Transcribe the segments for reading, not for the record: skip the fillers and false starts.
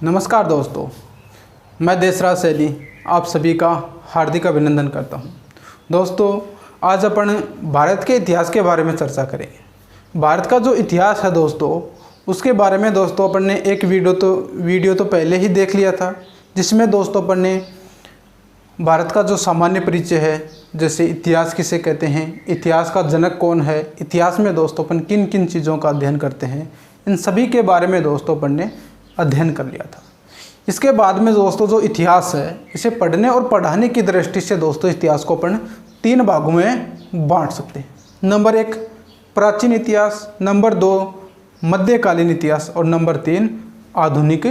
नमस्कार दोस्तों, मैं देसराज सैनी आप सभी का हार्दिक अभिनंदन करता हूं। दोस्तों, आज अपन भारत के इतिहास के बारे में चर्चा करेंगे। भारत का जो इतिहास है दोस्तों, उसके बारे में दोस्तों अपन ने एक वीडियो तो पहले ही देख लिया था, जिसमें दोस्तों अपन ने भारत का जो सामान्य परिचय है, जैसे इतिहास किसे कहते हैं, इतिहास का जनक कौन है, इतिहास में दोस्तों अपन किन किन चीज़ों का अध्ययन करते हैं, इन सभी के बारे में दोस्तों अपन ने अध्ययन कर लिया था। इसके बाद में दोस्तों जो इतिहास है, इसे पढ़ने और पढ़ाने की दृष्टि से दोस्तों इतिहास को अपन 3 भागों में बांट सकते हैं। नंबर 1 प्राचीन इतिहास, नंबर 2 मध्यकालीन इतिहास और नंबर 3 आधुनिक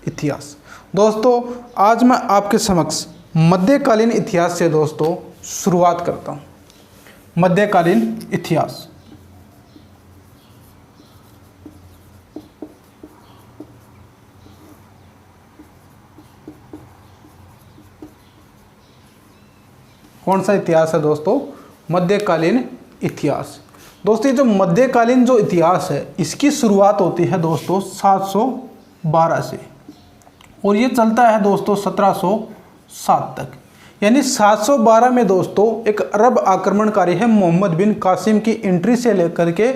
इतिहास। दोस्तों, आज मैं आपके समक्ष मध्यकालीन इतिहास से दोस्तों शुरुआत करता हूँ। मध्यकालीन इतिहास। कौन सा इतिहास है दोस्तों? मध्यकालीन इतिहास। दोस्तों, ये जो मध्यकालीन जो इतिहास है, इसकी शुरुआत होती है दोस्तों 712 से और ये चलता है दोस्तों 1707 तक। यानी 712 में दोस्तों एक अरब आक्रमणकारी है मोहम्मद बिन कासिम की एंट्री से लेकर के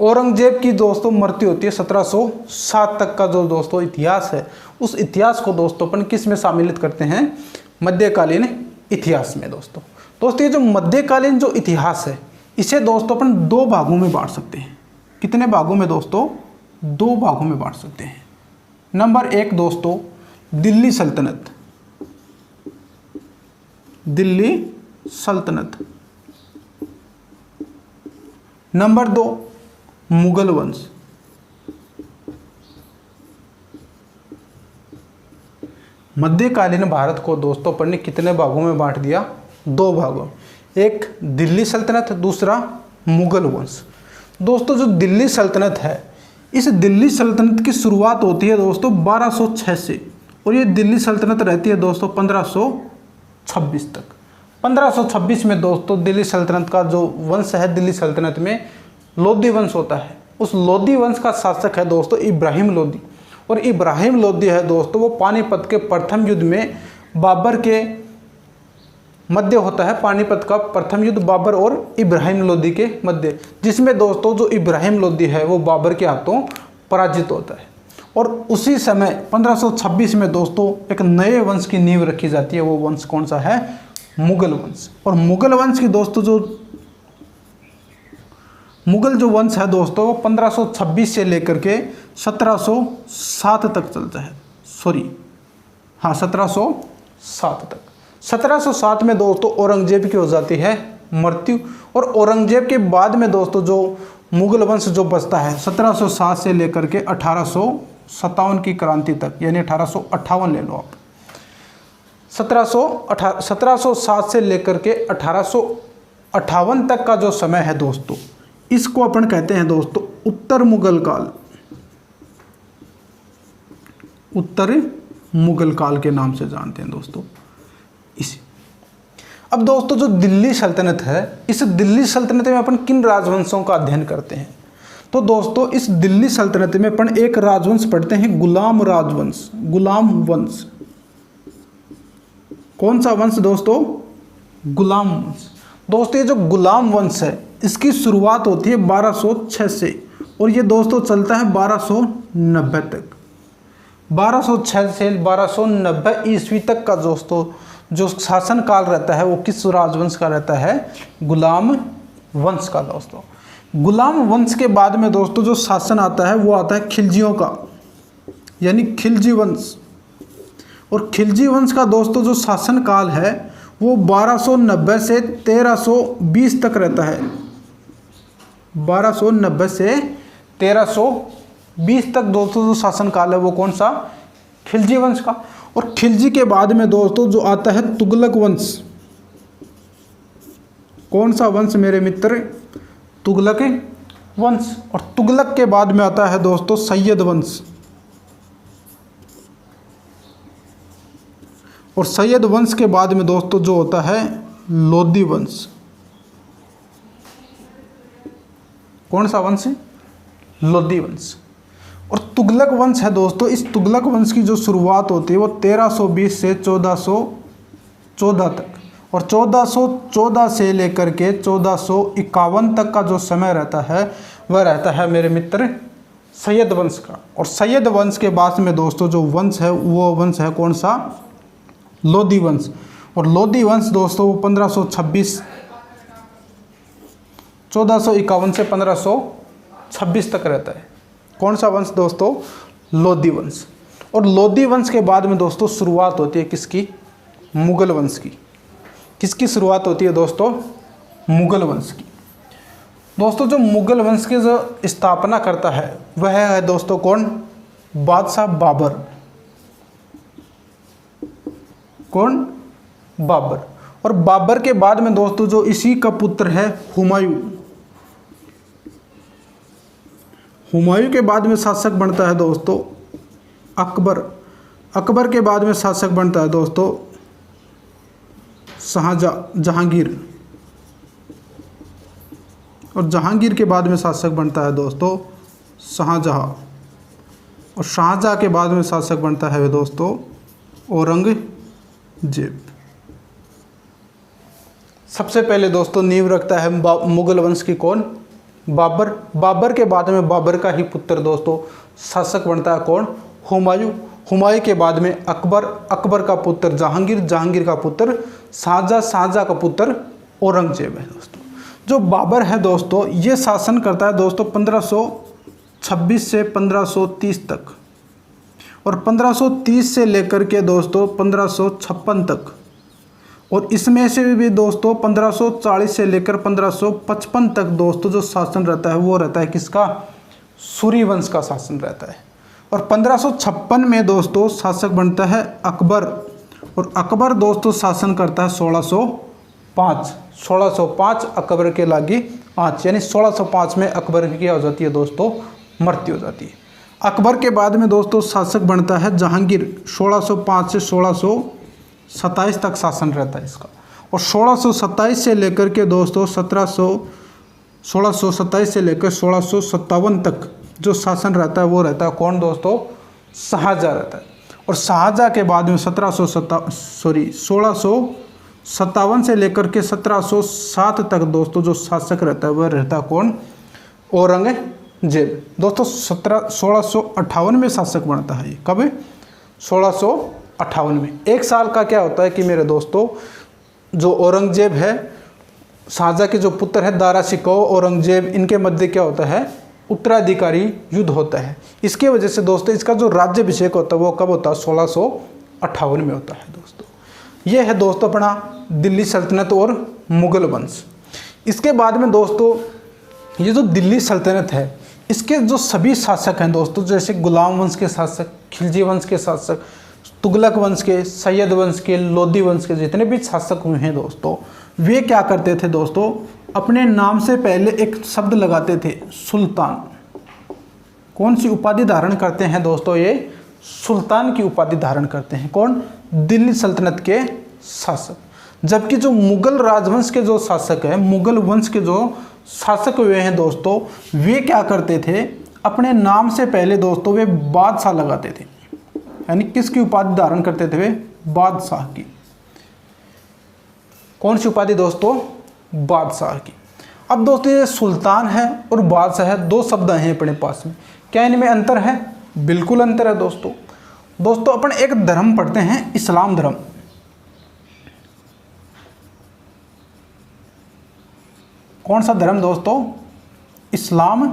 औरंगजेब की दोस्तों मृत्यु होती है 1707 तक का जो दोस्तों इतिहास है, उस इतिहास को दोस्तों अपन किस में शामिलित करते हैं? मध्यकालीन इतिहास में। दोस्तों ये जो मध्यकालीन जो इतिहास है, इसे दोस्तों अपन 2 भागों में बांट सकते हैं। कितने भागों में दोस्तों? 2 भागों में बांट सकते हैं। नंबर 1 दोस्तों दिल्ली सल्तनत। दिल्ली सल्तनत। नंबर 2 मुगल वंश। मध्यकालीन भारत को दोस्तों अपन ने कितने भागों में बांट दिया? 2 भागों। एक दिल्ली सल्तनत, दूसरा मुगल वंश। दोस्तों जो दिल्ली सल्तनत है, इस दिल्ली सल्तनत की शुरुआत होती है दोस्तों 1206 से और ये दिल्ली सल्तनत रहती है दोस्तों 1526 तक। 1526 में दोस्तों दिल्ली सल्तनत का जो वंश है, दिल्ली सल्तनत में लोधी वंश होता है। उस लोधी वंश का शासक है दोस्तों इब्राहिम लोधी। और इब्राहिम लोधी है दोस्तों, वो पानीपत के प्रथम युद्ध में बाबर के मध्य होता है। पानीपत का प्रथम युद्ध बाबर और इब्राहिम लोधी के मध्य, जिसमें दोस्तों जो इब्राहिम लोधी है वो बाबर के हाथों पराजित होता है। और उसी समय 1526 में दोस्तों एक नए वंश की नींव रखी जाती है। वो वंश कौन सा है? मुगल वंश। और मुगल वंश की दोस्तों जो मुगल जो वंश है दोस्तों, वो 1526 से लेकर के 1707 तक चलता है। 1707 तक। 1707 में दोस्तों औरंगजेब की हो जाती है मृत्यु। और औरंगजेब के बाद में दोस्तों जो मुगल वंश जो बचता है 1707 से लेकर के 1857 की क्रांति तक, यानी 1858 ले लो आप। 1707 से लेकर के 1858 तक का जो समय है दोस्तों, इसको अपन कहते हैं दोस्तों उत्तर मुगल काल। उत्तर मुगल काल के नाम से जानते हैं दोस्तों इसी। अब दोस्तों जो दिल्ली सल्तनत है, इस दिल्ली सल्तनत में अपन किन राजवंशों का अध्ययन करते हैं? तो दोस्तों इस दिल्ली सल्तनत में अपन एक राजवंश पढ़ते हैं, गुलाम राजवंश, गुलाम वंश। कौन सा वंश दोस्तों? गुलाम वंश। दोस्तों ये जो गुलाम वंश है, इसकी शुरुआत होती है 1206 से और ये दोस्तों चलता है 1290 तक। 1206 से 1290 ईस्वी तक का दोस्तों जो शासन काल रहता है, वो किस राजवंश का रहता है? गुलाम वंश का। दोस्तों गुलाम वंश के बाद में दोस्तों जो शासन आता है, वो आता है खिलजियों का, यानी खिलजी वंश। और खिलजी वंश का दोस्तों जो शासन काल है, वो 1290 से 1320 तक रहता है। 1290 से 1320 तक दोस्तों जो शासन काल है, वो कौन सा? खिलजी वंश का। और खिलजी के बाद में दोस्तों जो आता है तुगलक वंश। कौन सा वंश मेरे मित्र? तुगलक वंश। और तुगलक के बाद में आता है दोस्तों सैयद वंश। और सैयद वंश के बाद में दोस्तों जो होता है लोधी वंश। कौन सा वंश? लोधी वंश। और तुगलक वंश है दोस्तों, इस तुगलक वंश की जो शुरुआत होती है वो 1320 से 1414 तक, और 1414 से लेकर के 1451 तक का जो समय रहता है वह रहता है मेरे मित्र सैयद वंश का। और सैयद वंश के बाद में दोस्तों जो वंश है वो वंश है कौन सा, लोधी वंश। और लोधी वंश दोस्तों वो 1526 1451 से 1526 तक रहता है। कौन सा वंश दोस्तों, लोधी वंश। और लोधी वंश के बाद में दोस्तों शुरुआत होती है किसकी, मुगल वंश की। किसकी शुरुआत होती है दोस्तों, मुगल वंश की। दोस्तों जो मुगल वंश की जो स्थापना करता है वह है दोस्तों कौन, बादशाह बाबर। कौन, बाबर। और बाबर के बाद में दोस्तों जो इसी का पुत्र है हुमायूं। हुमायूं के बाद में शासक बनता है दोस्तों अकबर। अकबर के बाद में शासक बनता है दोस्तों जहांगीर। और जहांगीर के बाद में शासक बनता है दोस्तों शाहजहां। और शाहजहां के बाद में शासक बनता है दोस्तों औरंगजेब। सबसे पहले दोस्तों नींव रखता है मुगल वंश की कौन, बाबर। बाबर के बाद में बाबर का ही पुत्र दोस्तों शासक बनता है कौन, हुमायूं। हुमायूं के बाद में अकबर। अकबर का पुत्र जहांगीर। जहांगीर का पुत्र शाहजहां। शाहजहां का पुत्र औरंगजेब है दोस्तों। जो बाबर है दोस्तों ये शासन करता है दोस्तों 1526 से 1530 तक, और 1530 से लेकर के दोस्तों 1556 तक। और इसमें से भी दोस्तों 1540 से लेकर 1555 तक दोस्तों जो शासन रहता है वो रहता है किसका, सूरी वंश का शासन रहता है। और 1556 में दोस्तों शासक बनता है अकबर। और अकबर दोस्तों शासन करता है 1605 अकबर के लागी आँच, यानी 1605 में अकबर की क्या हो जाती है दोस्तों, मृत्यु हो जाती है। अकबर के बाद में दोस्तों शासक बनता है जहांगीर। 1605 से 1627 तक शासन रहता है इसका। और 1627 से लेकर के दोस्तों 1627 से लेकर 1657 तक जो शासन रहता है वो रहता है कौन दोस्तों, शाहजहां रहता है। और शाहजहां के बाद में 1657 से लेकर के 1707 तक दोस्तों जो शासक रहता है वह रहता है कौन, औरंगजेब। दोस्तों 1658 में शासक बनता है ये। कब, 1658 में। एक साल का क्या होता है कि मेरे दोस्तों जो औरंगजेब है, शाहजहां के जो पुत्र है दारा शिकोह औरंगजेब, इनके मध्य क्या होता है, उत्तराधिकारी युद्ध होता है। इसके वजह से दोस्तों इसका जो राज्याभिषेक होता है वो कब होता है, 1658 में होता है दोस्तों। ये है दोस्तों अपना दिल्ली सल्तनत और मुगल वंश। इसके बाद में दोस्तों ये जो दिल्ली सल्तनत है इसके जो सभी शासक हैं दोस्तों, जैसे गुलाम वंश के शासक, खिलजी वंश के शासक, तुगलक वंश के, सैयद वंश के, लोधी वंश के जितने भी शासक हुए हैं दोस्तों, वे क्या करते थे दोस्तों, अपने नाम से पहले एक शब्द लगाते थे सुल्तान। कौन सी उपाधि धारण करते हैं दोस्तों, ये सुल्तान की उपाधि धारण करते हैं। कौन, दिल्ली सल्तनत के शासक। जबकि जो मुगल राजवंश के जो शासक हैं, मुगल वंश के जो शासक हुए हैं दोस्तों, वे क्या करते थे, अपने नाम से पहले दोस्तों वे बादशाह लगाते थे। यानी किसकी उपाधि धारण करते थे वे, बादशाह की। कौन सी उपाधि दोस्तों, बादशाह की। अब दोस्तों ये सुल्तान है और बादशाह है, दो शब्द हैं अपने पास में। क्या इनमें अंतर है, बिल्कुल अंतर है दोस्तों। अपन एक धर्म पढ़ते हैं, इस्लाम धर्म। कौन सा धर्म दोस्तों, इस्लाम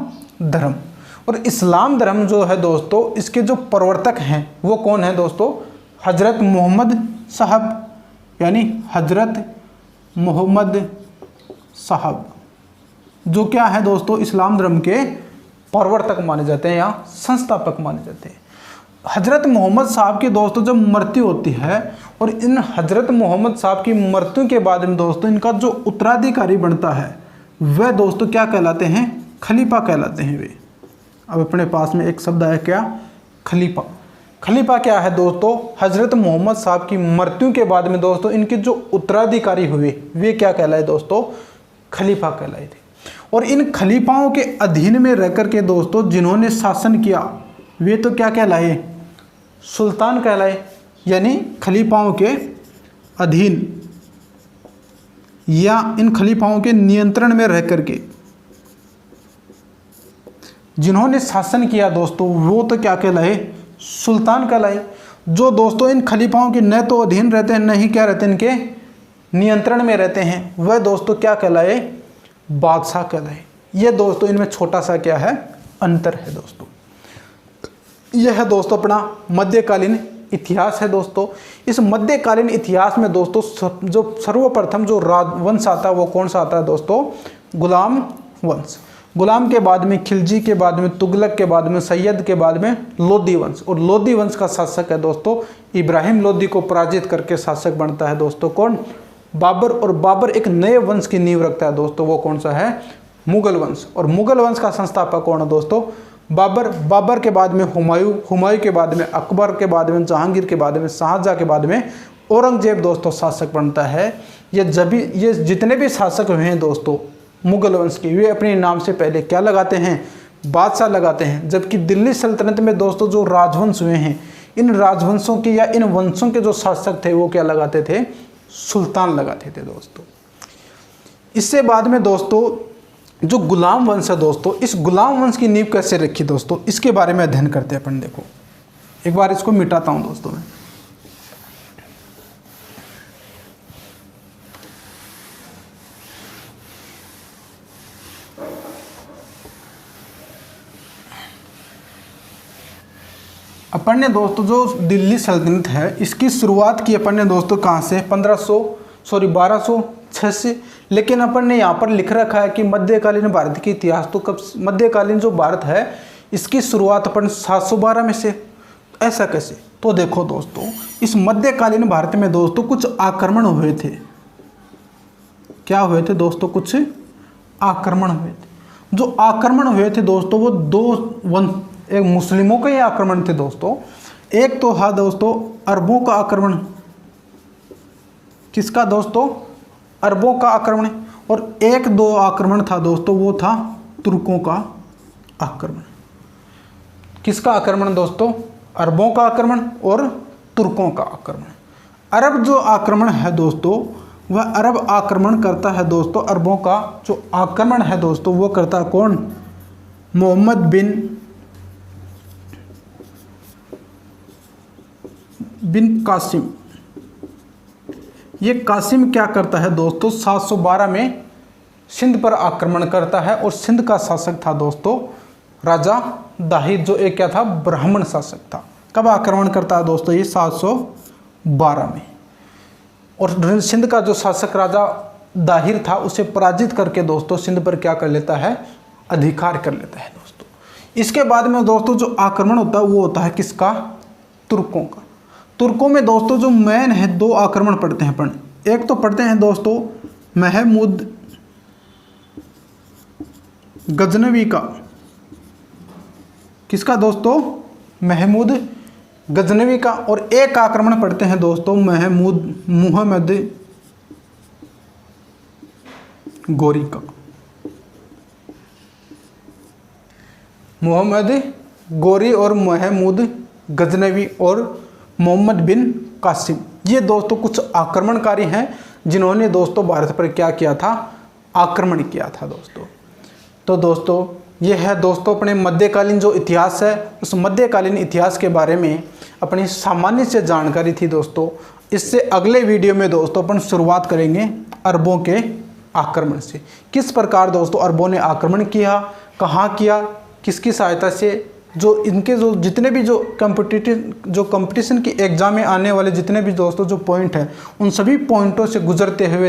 धर्म। और इस्लाम धर्म जो है दोस्तों इसके जो प्रवर्तक हैं वो कौन है दोस्तों, हजरत मोहम्मद साहब, यानी हजरत मोहम्मद साहब, जो क्या है दोस्तों इस्लाम धर्म के प्रवर्तक माने जाते हैं या संस्थापक माने जाते हैं। हजरत मोहम्मद साहब की दोस्तों जब मृत्यु होती है, और इन हजरत मोहम्मद साहब की मृत्यु के बाद में दोस्तों इनका जो उत्तराधिकारी बनता है वह दोस्तों क्या कहलाते हैं, खलीफा कहलाते हैं वे। अब अपने पास में एक शब्द है क्या, खलीफा। खलीफा क्या है दोस्तों, हजरत मोहम्मद साहब की मृत्यु के बाद में दोस्तों इनके जो उत्तराधिकारी हुए वे क्या कहलाए दोस्तों, खलीफा कहलाए थे। और इन खलीफाओं के अधीन में रहकर के दोस्तों जिन्होंने शासन किया वे तो क्या कहलाए, सुल्तान कहलाए, यानी खलीफाओं के अधीन या इन खलीफाओं के नियंत्रण में रह करके जिन्होंने शासन किया दोस्तों, वो तो क्या कहलाए, सुल्तान कहलाए। जो दोस्तों इन खलीफाओं के न तो अधीन रहते हैं, न ही क्या रहते हैं, इनके नियंत्रण में रहते हैं, वह दोस्तों क्या कहलाए, बादशाह कहलाए। ये दोस्तों इनमें छोटा सा क्या है, अंतर है दोस्तों। यह है दोस्तों अपना मध्यकालीन इतिहास है दोस्तों। इस मध्यकालीन इतिहास में दोस्तों जो सर्वप्रथम जो राजवंश आता है वो कौन सा आता है दोस्तों, गुलाम वंश। गुलाम के बाद में खिलजी, के बाद में तुगलक, के बाद में सैयद, के बाद में लोदी वंश। और लोदी वंश का शासक है दोस्तों इब्राहिम लोदी को पराजित करके शासक बनता है दोस्तों कौन, बाबर। और बाबर एक नए वंश की नींव रखता है दोस्तों, वो कौन सा है, मुगल वंश। और मुगल वंश का संस्थापक कौन है दोस्तों, बाबर। बाबर के बाद में हुमायूं, हुमायूं के बाद में अकबर, के बाद में जहांगीर, के बाद में शाहजहां, के बाद में औरंगजेब दोस्तों शासक बनता है। ये जितने भी शासक हुए हैं दोस्तों मुगल वंश के, वे अपने नाम से पहले क्या लगाते हैं, बादशाह लगाते हैं। जबकि दिल्ली सल्तनत में दोस्तों जो राजवंश हुए हैं, इन राजवंशों के या इन वंशों के जो शासक थे वो क्या लगाते थे, सुल्तान लगाते थे दोस्तों। इससे बाद में दोस्तों जो गुलाम वंश है दोस्तों, इस गुलाम वंश की नींव कैसे रखी दोस्तों, इसके बारे में अध्ययन करते हैं अपन। देखो एक बार इसको मिटाता हूं दोस्तों मैं। अपन ने दोस्तों जो दिल्ली सल्तनत है इसकी शुरुआत की अपन ने दोस्तों कहाँ से, 1206 से। लेकिन अपन ने यहाँ पर लिख रखा है कि मध्यकालीन भारत के इतिहास, तो कब, मध्यकालीन जो भारत है इसकी शुरुआत अपन 712 में से। ऐसा कैसे, तो देखो दोस्तों इस मध्यकालीन भारत में दोस्तों कुछ आक्रमण हुए थे। क्या हुए थे दोस्तों, कुछ आक्रमण हुए थे। जो आक्रमण हुए थे दोस्तों वो दो एक मुस्लिमों के आक्रमण थे दोस्तों। एक तो था दोस्तों अरबों का आक्रमण। किसका दोस्तों, अरबों का आक्रमण। और एक दो आक्रमण था दोस्तों, वो था तुर्कों का आक्रमण। किसका आक्रमण दोस्तों, अरबों का आक्रमण और तुर्कों का आक्रमण। अरब जो आक्रमण है दोस्तों, वह अरब आक्रमण करता है दोस्तों। अरबों का जो आक्रमण है दोस्तों वो करता है कौन, मोहम्मद बिन कासिम। ये कासिम क्या करता है दोस्तों, 712 में सिंध पर आक्रमण करता है। और सिंध का शासक था दोस्तों राजा दाहिर, जो एक क्या था, ब्राह्मण शासक था। कब आक्रमण करता है दोस्तों, ये 712 में। और सिंध का जो शासक राजा दाहिर था उसे पराजित करके दोस्तों सिंध पर क्या कर लेता है, अधिकार कर लेता है दोस्तों। इसके बाद में दोस्तों जो आक्रमण होता है वो होता है किसका, तुर्कों का। तुर्कों में दोस्तों जो मेन है दो आक्रमण पढ़ते हैं अपन। एक तो पढ़ते हैं दोस्तों महमूद गजनवी का। किसका दोस्तों, महमूद गजनवी का। और एक आक्रमण पढ़ते हैं दोस्तों मुहम्मद गोरी का। मोहम्मद गोरी और महमूद गजनवी और मोहम्मद बिन कासिम, ये दोस्तों कुछ आक्रमणकारी हैं जिन्होंने दोस्तों भारत पर क्या किया था, आक्रमण किया था दोस्तों। तो दोस्तों ये है दोस्तों अपने मध्यकालीन जो इतिहास है, उस मध्यकालीन इतिहास के बारे में अपनी सामान्य से जानकारी थी दोस्तों। इससे अगले वीडियो में दोस्तों अपन शुरुआत करेंगे अरबों के आक्रमण से। किस प्रकार दोस्तों अरबों ने आक्रमण किया, कहाँ किया, किसकी सहायता से, जो इनके जो जितने भी जो कंपटीशन की एग्जाम में आने वाले जितने भी दोस्तों जो पॉइंट हैं उन सभी पॉइंटों से गुजरते हुए